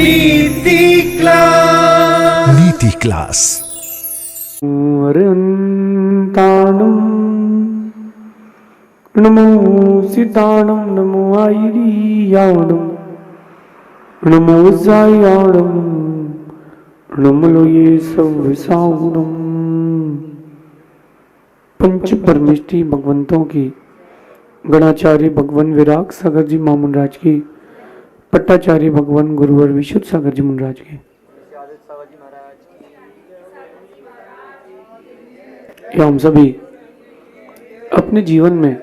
नीति क्लास। अरंताणं नमो सीताणं नमो आयरियाणं नमो जायाणं नमो लोये सविसाणं। पंच परमिष्टि भगवंतों की गणाचार्य भगवान विराग सागर जी महामुनराज की, पट्टाचार्य भगवान गुरुवर विशुद्ध सागर जी मुनराज की, या हम सभी अपने जीवन में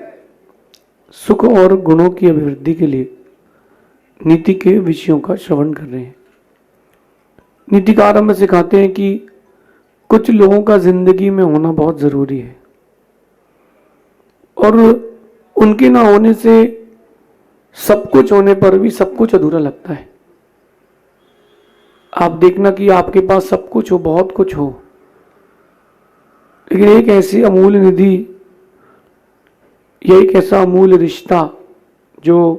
सुख और गुणों की अभिवृद्धि के लिए नीति के विषयों का श्रवण कर रहे हैं। नीतिकार हमें सिखाते हैं कि कुछ लोगों का जिंदगी में होना बहुत जरूरी है और उनके ना होने से सब कुछ होने पर भी सब कुछ अधूरा लगता है। आप देखना कि आपके पास सब कुछ हो, बहुत कुछ हो, लेकिन एक ऐसी अमूल्य निधि या एक ऐसा अमूल्य रिश्ता जो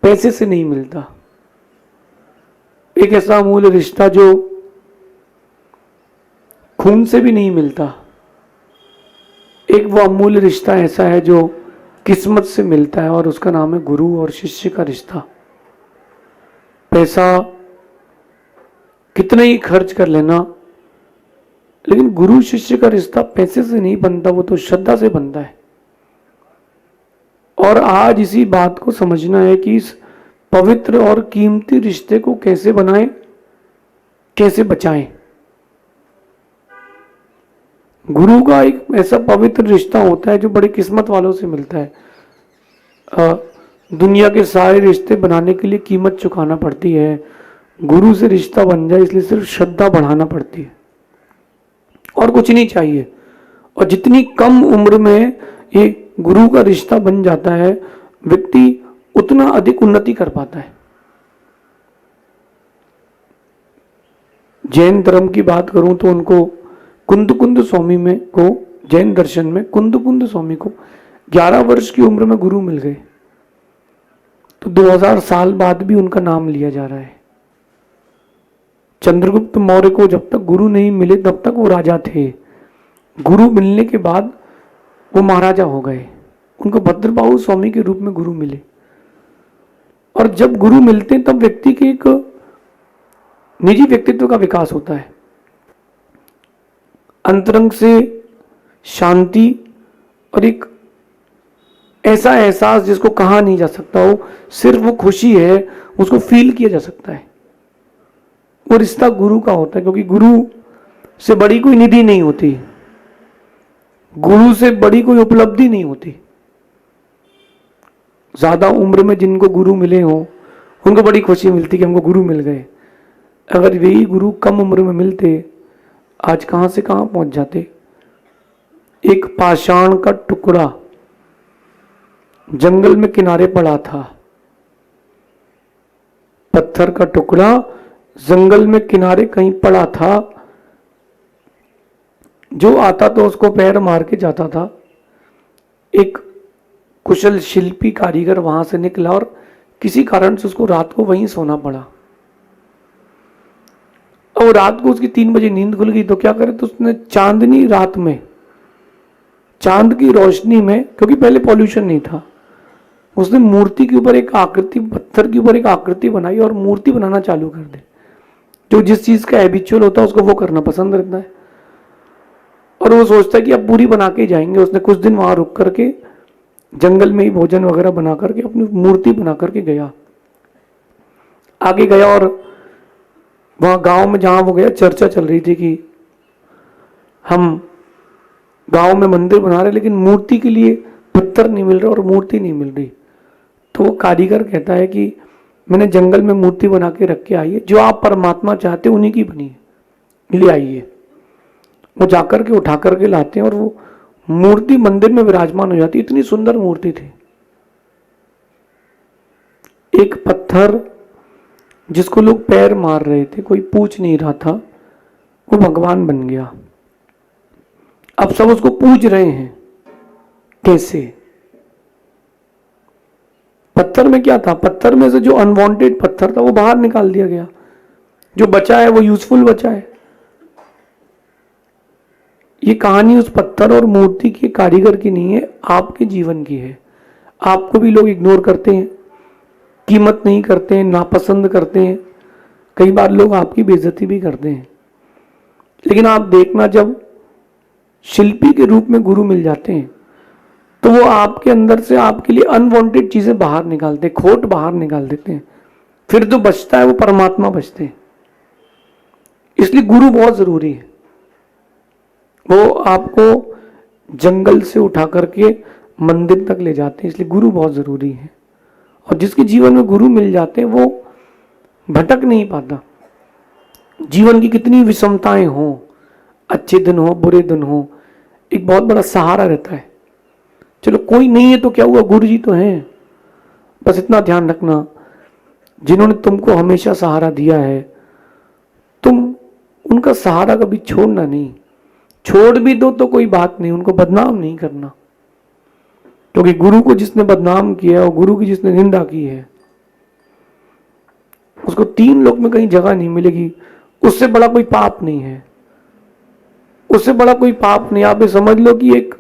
पैसे से नहीं मिलता, एक ऐसा अमूल्य रिश्ता जो खून से भी नहीं मिलता, एक वो अमूल्य रिश्ता ऐसा है जो किस्मत से मिलता है और उसका नाम है गुरु और शिष्य का रिश्ता। पैसा कितना ही खर्च कर लेना, लेकिन गुरु शिष्य का रिश्ता पैसे से नहीं बनता, वो तो श्रद्धा से बनता है। और आज इसी बात को समझना है कि इस पवित्र और कीमती रिश्ते को कैसे बनाएं, कैसे बचाएं। गुरु का एक ऐसा पवित्र रिश्ता होता है जो बड़ी किस्मत वालों से मिलता है। दुनिया के सारे रिश्ते बनाने के लिए कीमत चुकाना पड़ती है, गुरु से रिश्ता बन जाए इसलिए सिर्फ श्रद्धा बढ़ाना पड़ती है और कुछ नहीं चाहिए। और जितनी कम उम्र में ये गुरु का रिश्ता बन जाता है, व्यक्ति उतना अधिक उन्नति कर पाता है। जैन धर्म की बात करूं तो उनको कुंद स्वामी में को, जैन दर्शन में कुंद स्वामी को 11 वर्ष की उम्र में गुरु मिल गए, तो 2000 साल बाद भी उनका नाम लिया जा रहा है। चंद्रगुप्त मौर्य को जब तक गुरु नहीं मिले तब तक वो राजा थे, गुरु मिलने के बाद वो महाराजा हो गए। उनको भद्रबाहु स्वामी के रूप में गुरु मिले। और जब गुरु मिलते हैं तब व्यक्ति के एक निजी व्यक्तित्व का विकास होता है। अंतरंग से शांति और एक ऐसा एहसास जिसको कहा नहीं जा सकता हो, सिर्फ वो खुशी है उसको फील किया जा सकता है, वो रिश्ता गुरु का होता है। क्योंकि गुरु से बड़ी कोई निधि नहीं होती, गुरु से बड़ी कोई उपलब्धि नहीं होती। ज्यादा उम्र में जिनको गुरु मिले हो उनको बड़ी खुशी मिलती कि हमको गुरु मिल गए। अगर वही गुरु कम उम्र में मिलते, आज कहां से कहां पहुंच जाते। एक पाषाण का टुकड़ा जंगल में किनारे पड़ा था, पत्थर का टुकड़ा जंगल में किनारे कहीं पड़ा था, जो आता तो उसको पैर मार के जाता था। एक कुशल शिल्पी कारीगर वहां से निकला और किसी कारण से उसको रात को वहीं सोना पड़ा। और रात को उसकी 3 बजे नींद खुल गई, तो क्या करे, तो उसने चांदनी रात में, चांद की रोशनी में, क्योंकि पहले पॉल्यूशन नहीं था, उसने मूर्ति के ऊपर एक आकृति, पत्थर के ऊपर एक आकृति बनाई और मूर्ति बनाना चालू कर दे। जो जिस चीज का हैबिचुअल होता है उसको वो करना पसंद रहता है और वो सोचता है कि अब पूरी बना के जाएंगे। उसने कुछ दिन वहां रुक करके जंगल में ही भोजन वगैरह बना करके अपनी मूर्ति बना करके गया, आगे गया। और वहां गांव में जहां वो गया, चर्चा चल रही थी कि हम गांव में मंदिर बना रहे लेकिन मूर्ति के लिए पत्थर नहीं मिल रहा और मूर्ति नहीं मिल रही। तो वो कारीगर कहता है कि मैंने जंगल में मूर्ति बना के रख के आई है, जो आप परमात्मा चाहते उन्हीं की बनी है, ले आइए। वो जाकर के उठा करके लाते हैं और वो मूर्ति मंदिर में विराजमान हो जाती। इतनी सुंदर मूर्ति थी। एक पत्थर जिसको लोग पैर मार रहे थे, कोई पूछ नहीं रहा था, वो भगवान बन गया। अब सब उसको पूज रहे हैं। कैसे? पत्थर में क्या था? पत्थर पत्थर में से जो अनवांटेड पत्थर था वो बाहर निकाल दिया गया, जो बचा है वो यूजफुल बचा है। ये कहानी उस पत्थर और मूर्ति के कारीगर की नहीं है, आपके जीवन की है। आपको भी लोग इग्नोर करते हैं, कीमत नहीं करते हैं, नापसंद करते हैं, कई बार लोग आपकी बेइज्जती भी करते हैं। लेकिन आप देखना, जब शिल्पी के रूप में गुरु मिल जाते हैं तो वो आपके अंदर से आपके लिए अनवांटेड चीजें बाहर निकालते हैं, खोट बाहर निकाल देते हैं। फिर जो बचता है वो परमात्मा बचते हैं। इसलिए गुरु बहुत जरूरी है। वो आपको जंगल से उठा करके मंदिर तक ले जाते हैं, इसलिए गुरु बहुत जरूरी है। और जिसके जीवन में गुरु मिल जाते हैं वो भटक नहीं पाता। जीवन की कितनी विषमताएं हों, अच्छे दिन हो बुरे दिन हो, एक बहुत बड़ा सहारा रहता है। चलो कोई नहीं है तो क्या हुआ, गुरु जी तो हैं। बस इतना ध्यान रखना, जिन्होंने तुमको हमेशा सहारा दिया है, तुम उनका सहारा कभी छोड़ना नहीं। छोड़ भी दो तो कोई बात नहीं, उनको बदनाम नहीं करना, क्योंकि गुरु को जिसने बदनाम किया और गुरु की जिसने निंदा की है उसको 3 लोक में कहीं जगह नहीं मिलेगी। उससे बड़ा कोई पाप नहीं है, उससे बड़ा कोई पाप नहीं। आप ये समझ लो कि एक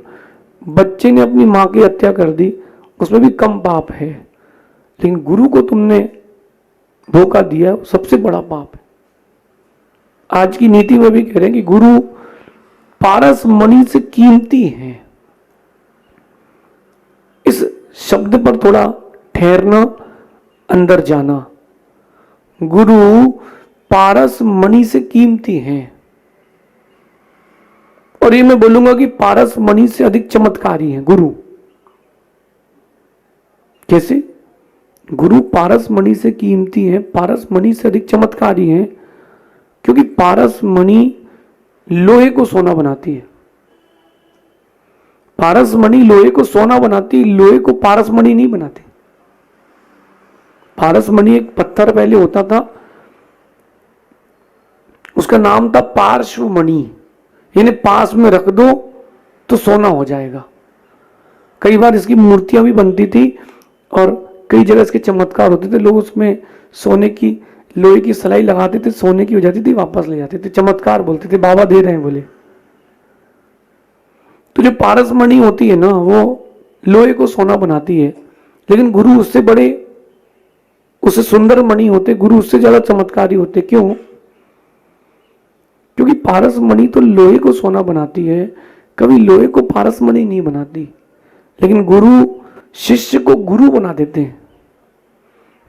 बच्चे ने अपनी मां की हत्या कर दी, उसमें भी कम पाप है, लेकिन गुरु को तुमने धोखा दिया, सबसे बड़ा पाप है। आज की नीति में भी कह रहे हैं कि गुरु पारस मणि से कीमती है। इस शब्द पर थोड़ा ठहरना, अंदर जाना। गुरु पारस मणि से कीमती है। और ये मैं बोलूंगा कि पारस मणि से अधिक चमत्कारी है गुरु। कैसे? गुरु पारस मणि से कीमती है, पारस मणि से अधिक चमत्कारी है, क्योंकि पारस मणि लोहे को सोना बनाती है। पारस मणि लोहे को सोना बनाती, लोहे को पारस मणि नहीं बनाती। पारस मणि एक पत्थर पहले होता था, उसका नाम था पार्श्व मणि, यानी पास में रख दो तो सोना हो जाएगा। कई बार इसकी मूर्तियां भी बनती थी और कई जगह इसके चमत्कार होते थे। लोग उसमें सोने की लोहे की सलाई लगाते थे, सोने की हो जाती थी, वापस ले जाते थे, चमत्कार बोलते थे, बाबा दे रहे हैं बोले। तो जो पारस मणि होती है ना, वो लोहे को सोना बनाती है, लेकिन गुरु उससे बड़े, उससे सुंदर मणि होते, गुरु उससे ज्यादा चमत्कारी होते। क्यों? क्योंकि पारस मणि तो लोहे को सोना बनाती है, कभी लोहे को पारस मणि नहीं बनाती। लेकिन गुरु शिष्य को गुरु बना देते हैं,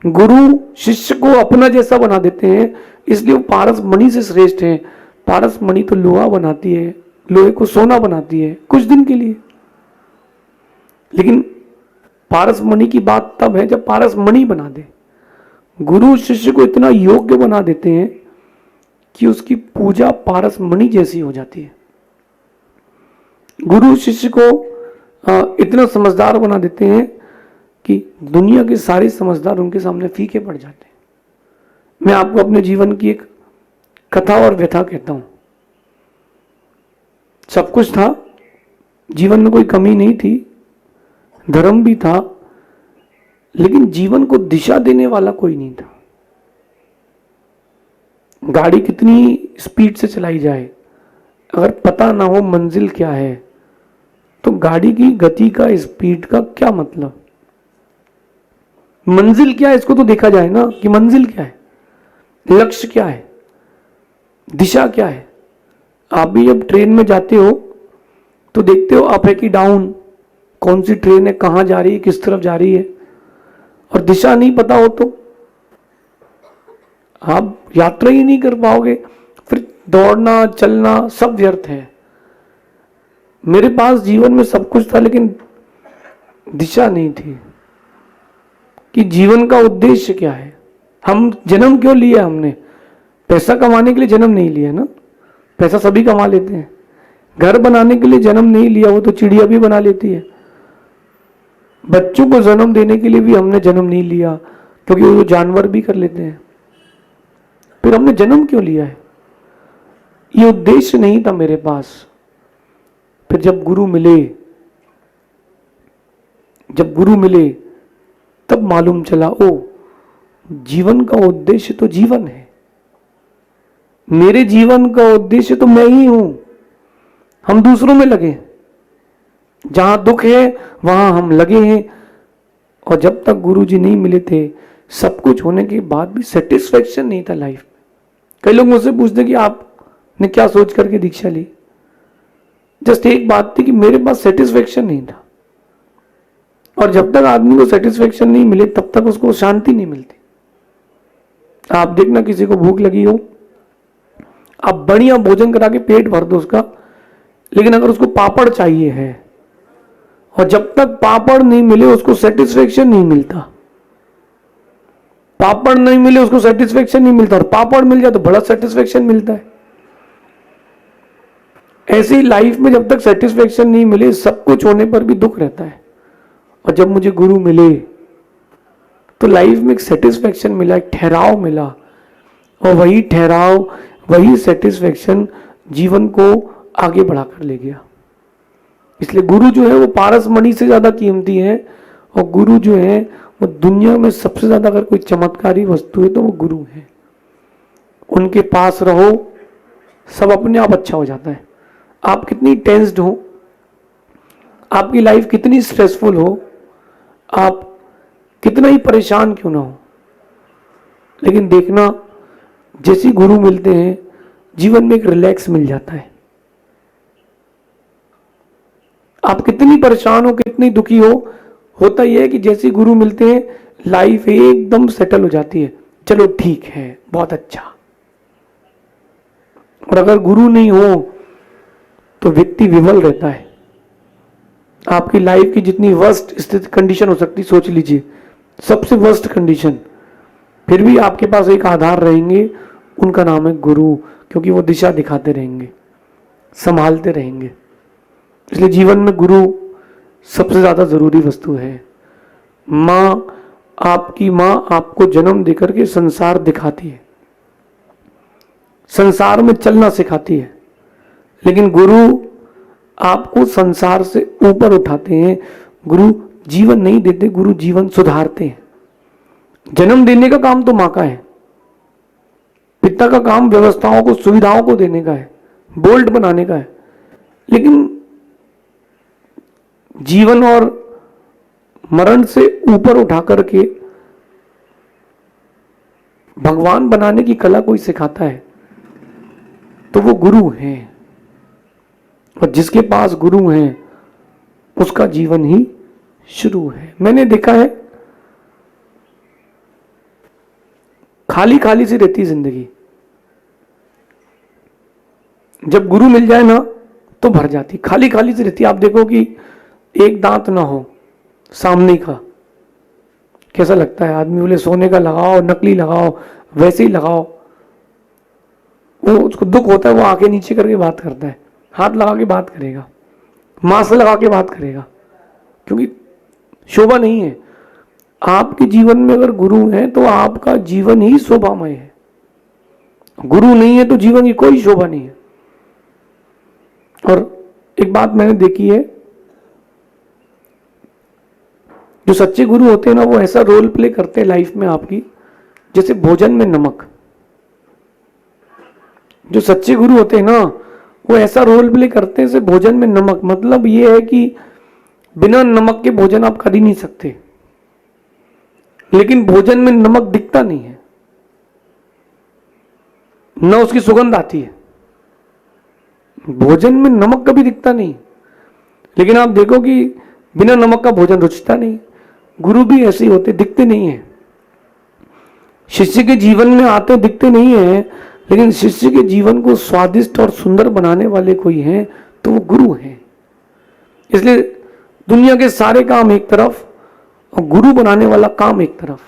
गुरु शिष्य को अपना जैसा बना देते हैं, इसलिए वो पारस मणि से श्रेष्ठ है। पारस मणि तो लोहा बनाती है, लोहे को सोना बनाती है कुछ दिन के लिए, लेकिन पारस मणि की बात तब है जब पारस मणि बना दे। गुरु शिष्य को इतना योग्य बना देते हैं कि उसकी पूजा पारस मणि जैसी हो जाती है। गुरु शिष्य को इतना समझदार बना देते हैं कि दुनिया के सारे समझदार उनके सामने फीके पड़ जाते हैं। मैं आपको अपने जीवन की एक कथा और व्यथा कहता हूं। सब कुछ था, जीवन में कोई कमी नहीं थी, धर्म भी था, लेकिन जीवन को दिशा देने वाला कोई नहीं था। गाड़ी कितनी स्पीड से चलाई जाए, अगर पता ना हो मंजिल क्या है तो गाड़ी की गति का, स्पीड का क्या मतलब? मंजिल क्या है इसको तो देखा जाए ना, कि मंजिल क्या है, लक्ष्य क्या है, दिशा क्या है। आप भी जब ट्रेन में जाते हो तो देखते हो अप है कि डाउन, कौन सी ट्रेन है, कहां जा रही है, किस तरफ जा रही है, और दिशा नहीं पता हो तो आप यात्रा ही नहीं कर पाओगे। फिर दौड़ना चलना सब व्यर्थ है। मेरे पास जीवन में सब कुछ था, लेकिन दिशा नहीं थी कि जीवन का उद्देश्य क्या है। हम जन्म क्यों लिया? हमने पैसा कमाने के लिए जन्म नहीं लिया ना, पैसा सभी कमा लेते हैं। घर बनाने के लिए जन्म नहीं लिया, वो तो चिड़िया भी बना लेती है। बच्चों को जन्म देने के लिए भी हमने जन्म नहीं लिया, क्योंकि वो जानवर भी कर लेते हैं। फिर हमने जन्म क्यों लिया है? ये उद्देश्य नहीं था मेरे पास। फिर जब गुरु मिले तब मालूम चला, ओ जीवन का उद्देश्य तो जीवन है। मेरे जीवन का उद्देश्य तो मैं ही हूं। हम दूसरों में लगे, जहां दुख है वहां हम लगे हैं। और जब तक गुरुजी नहीं मिले थे, सब कुछ होने के बाद भी सेटिस्फेक्शन नहीं था लाइफ में। कई लोग मुझसे पूछते कि आपने क्या सोच करके दीक्षा ली। जस्ट एक बात थी कि मेरे पास सेटिस्फेक्शन नहीं था। और जब तक आदमी को सेटिस्फेक्शन नहीं मिले तब तक उसको शांति नहीं मिलती। आप देखना, किसी को भूख लगी हो, आप बढ़िया भोजन करा के पेट भर दो उसका, लेकिन अगर उसको पापड़ चाहिए है और जब तक पापड़ नहीं मिले उसको सेटिस्फेक्शन नहीं मिलता। पापड़ नहीं मिले उसको सेटिस्फेक्शन नहीं मिलता, और पापड़ मिल जाए तो बड़ा सेटिस्फेक्शन मिलता है। ऐसे ही लाइफ में जब तक सेटिस्फेक्शन नहीं मिले, सब कुछ होने पर भी दुख रहता है। और जब मुझे गुरु मिले तो लाइफ में एक सेटिस्फेक्शन मिला, एक ठहराव मिला, और वही ठहराव, वही सेटिस्फेक्शन जीवन को आगे बढ़ाकर ले गया। इसलिए गुरु जो है वो पारस मणि से ज्यादा कीमती है। और गुरु जो है वो दुनिया में सबसे ज्यादा अगर कोई चमत्कारी वस्तु है तो वो गुरु है। उनके पास रहो, सब अपने आप अच्छा हो जाता है। आप कितनी टेंस्ड हो, आपकी लाइफ कितनी स्ट्रेसफुल हो, आप कितना ही परेशान क्यों ना हो, लेकिन देखना जैसे गुरु मिलते हैं जीवन में एक रिलैक्स मिल जाता है। आप कितनी परेशान हो, कितनी दुखी हो, होता यह है कि जैसे गुरु मिलते हैं लाइफ एकदम सेटल हो जाती है। चलो ठीक है, बहुत अच्छा। और अगर गुरु नहीं हो तो व्यक्ति विवल रहता है। आपकी लाइफ की जितनी वर्स्ट स्थिति कंडीशन हो सकती, सोच लीजिए सबसे वर्स्ट कंडीशन, फिर भी आपके पास एक आधार रहेंगे, उनका नाम है गुरु। क्योंकि वो दिशा दिखाते रहेंगे, संभालते रहेंगे। इसलिए जीवन में गुरु सबसे ज्यादा जरूरी वस्तु है। माँ, आपकी माँ आपको जन्म देकर के संसार दिखाती है, संसार में चलना सिखाती है, लेकिन गुरु आपको संसार से ऊपर उठाते हैं। गुरु जीवन नहीं देते, गुरु जीवन सुधारते हैं। जन्म देने का काम तो माँ का है, पिता का काम व्यवस्थाओं को, सुविधाओं को देने का है, बोल्ट बनाने का है, लेकिन जीवन और मरण से ऊपर उठा करके भगवान बनाने की कला कोई सिखाता है तो वो गुरु है। और जिसके पास गुरु हैं उसका जीवन ही शुरू है। मैंने देखा है खाली खाली सी रहती जिंदगी, जब गुरु मिल जाए ना तो भर जाती। खाली खाली सी रहती। आप देखो कि एक दांत ना हो सामने का, कैसा लगता है? आदमी बोले सोने का लगाओ, नकली लगाओ, वैसे ही लगाओ, वो उसको दुख होता है, वो आंखें नीचे करके बात करता है, हाथ लगा के बात करेगा, मास्क लगा के बात करेगा, क्योंकि शोभा नहीं है। आपके जीवन में अगर गुरु है तो आपका जीवन ही शोभामय है। गुरु नहीं है तो जीवन की कोई शोभा नहीं है। और एक बात मैंने देखी है, जो सच्चे गुरु होते हैं ना, वो ऐसा रोल प्ले करते हैं लाइफ में आपकी, जैसे भोजन में नमक। जो सच्चे गुरु होते हैं ना, वो ऐसा रोल प्ले करते हैं जैसे भोजन में नमक। मतलब ये है कि बिना नमक के भोजन आप खा ही नहीं सकते, लेकिन भोजन में नमक दिखता नहीं है, न उसकी सुगंध आती है। भोजन में नमक कभी दिखता नहीं, लेकिन आप देखो कि बिना नमक का भोजन रुचता नहीं। गुरु भी ऐसे ही होते, दिखते नहीं है। शिष्य के जीवन में आते दिखते नहीं है, लेकिन शिष्य के जीवन को स्वादिष्ट और सुंदर बनाने वाले कोई हैं तो वो गुरु हैं। इसलिए दुनिया के सारे काम एक तरफ और गुरु बनाने वाला काम एक तरफ।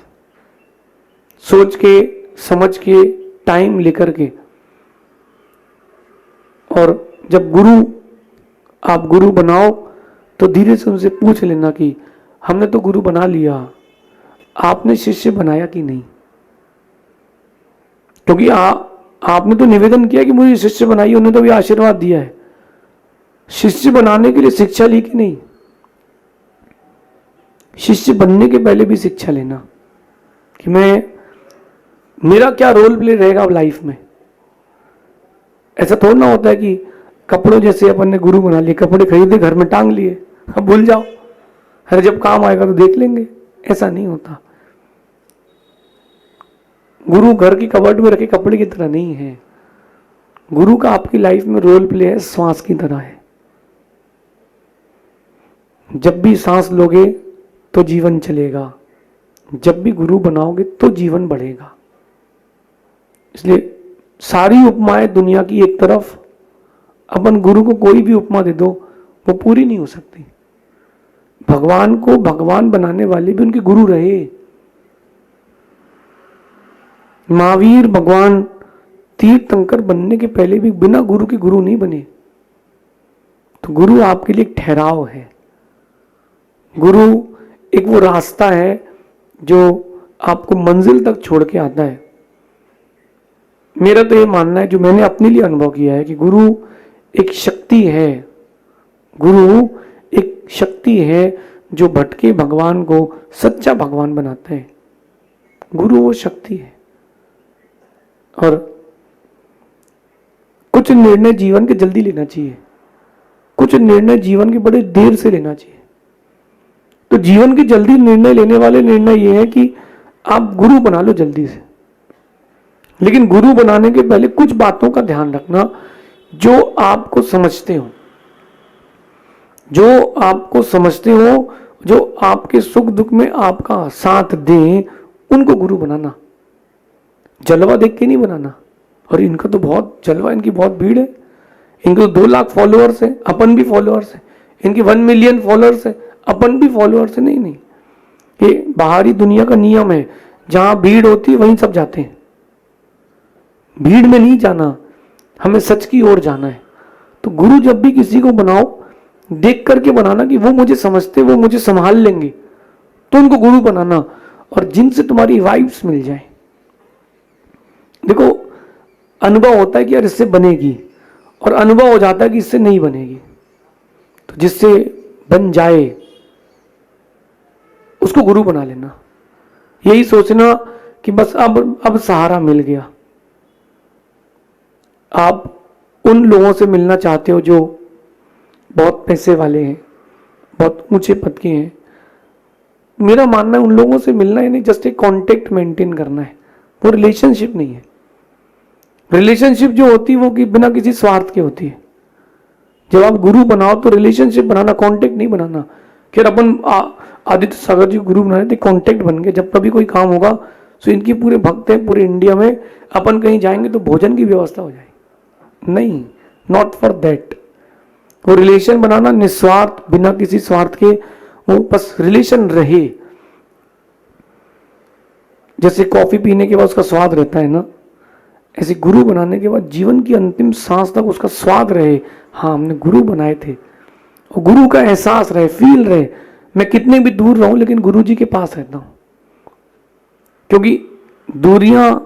सोच के, समझ के, टाइम लेकर के। और जब आप गुरु बनाओ तो धीरे से उनसे पूछ लेना कि हमने तो गुरु बना लिया, आपने शिष्य बनाया कि नहीं? क्योंकि आपने तो निवेदन किया कि मुझे शिष्य बनाइए, उन्होंने तो भी आशीर्वाद दिया है। शिष्य बनाने के लिए शिक्षा ली कि नहीं? शिष्य बनने के पहले भी शिक्षा लेना कि मैं मेरा क्या रोल प्ले रहेगा अब लाइफ में। ऐसा थोड़ा ना होता है कि कपड़ों जैसे अपन ने गुरु बना लिए, कपड़े खरीदे घर में टांग लिए, अब भूल जाओ, अरे जब काम आएगा तो देख लेंगे। ऐसा नहीं होता। गुरु घर की कबर्ड में रखे कपड़े की तरह नहीं है। गुरु का आपकी लाइफ में रोल प्ले है, श्वास की तरह है। जब भी सांस लोगे तो जीवन चलेगा, जब भी गुरु बनाओगे तो जीवन बढ़ेगा। इसलिए सारी उपमाएं दुनिया की एक तरफ, अपन गुरु को कोई भी उपमा दे दो वो पूरी नहीं हो सकती। भगवान को भगवान बनाने वाले भी उनके गुरु रहे। महावीर भगवान तीर्थंकर बनने के पहले भी बिना गुरु के गुरु नहीं बने। तो गुरु आपके लिए एक ठहराव है। गुरु एक वो रास्ता है जो आपको मंजिल तक छोड़ के आता है। मेरा तो ये मानना है, जो मैंने अपने लिए अनुभव किया है, कि गुरु एक शक्ति है। गुरु एक शक्ति है जो भटके भगवान को सच्चा भगवान बनाता है। गुरु वो शक्ति है। और कुछ निर्णय जीवन के जल्दी लेना चाहिए, कुछ निर्णय जीवन के बड़े देर से लेना चाहिए। तो जीवन के जल्दी निर्णय लेने वाले निर्णय ये है कि आप गुरु बना लो जल्दी से, लेकिन गुरु बनाने के पहले कुछ बातों का ध्यान रखना जो आपको समझते हो, जो आपको समझते हो, जो आपके सुख दुख में आपका साथ दें, उनको गुरु बनाना। जलवा देख के नहीं बनाना। और इनका तो बहुत जलवा, इनकी बहुत भीड़ है, इनके तो 2 लाख फॉलोअर्स है, अपन भी फॉलोअर्स है, इनके 1 मिलियन फॉलोअर्स है, अपन भी फॉलोअर्स है। नहीं नहीं, ये बाहरी दुनिया का नियम है, जहां भीड़ होती है वहीं सब जाते हैं। भीड़ में नहीं जाना, हमें सच की ओर जाना है। तो गुरु जब भी किसी को बनाओ, देख करके बनाना कि वो मुझे समझते, वो मुझे संभाल लेंगे, तो उनको गुरु बनाना। और जिनसे तुम्हारी वाइब्स मिल जाए। देखो, अनुभव होता है कि यार इससे बनेगी, और अनुभव हो जाता है कि इससे नहीं बनेगी। तो जिससे बन जाए उसको गुरु बना लेना। यही सोचना कि बस अब सहारा मिल गया। आप उन लोगों से मिलना चाहते हो जो बहुत पैसे वाले हैं, बहुत ऊंचे पद के हैं। मेरा मानना है उन लोगों से मिलना है नहीं, जस्ट एक कांटेक्ट मेंटेन करना है। वो रिलेशनशिप नहीं है। रिलेशनशिप जो होती है वो कि बिना किसी स्वार्थ के होती है। जब आप गुरु बनाओ तो रिलेशनशिप बनाना, कांटेक्ट नहीं बनाना। फिर अपन आदित्य सागर जी गुरु बनाए थे, कांटेक्ट बन गए। जब कभी कोई काम होगा तो इनके पूरे भक्त हैं पूरे इंडिया में, अपन कहीं जाएंगे तो भोजन की व्यवस्था हो जाएगी। नहीं, नॉट फॉर दैट। वो रिलेशन बनाना निस्वार्थ, बिना किसी स्वार्थ के, वो बस रिलेशन रहे। जैसे कॉफी पीने के बाद उसका स्वाद रहता है ना, ऐसे गुरु बनाने के बाद जीवन की अंतिम सांस तक उसका स्वाद रहे। हाँ, हमने गुरु बनाए थे, और गुरु का एहसास रहे, फील रहे। मैं कितने भी दूर रहूं लेकिन गुरु जी के पास रहता हूं। क्योंकि दूरियां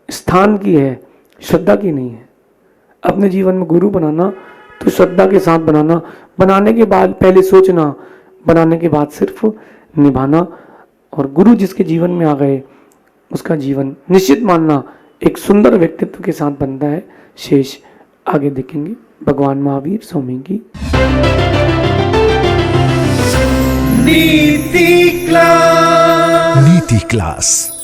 स्थान की है, श्रद्धा की नहीं है। अपने जीवन में गुरु बनाना तो श्रद्धा के साथ बनाना। बनाने के बाद पहले सोचना, बनाने के बाद सिर्फ निभाना। और गुरु जिसके जीवन में आ गए उसका जीवन निश्चित मानना एक सुंदर व्यक्तित्व के साथ बनता है। शेष आगे देखेंगे। भगवान महावीर स्वामी की नीति क्लास।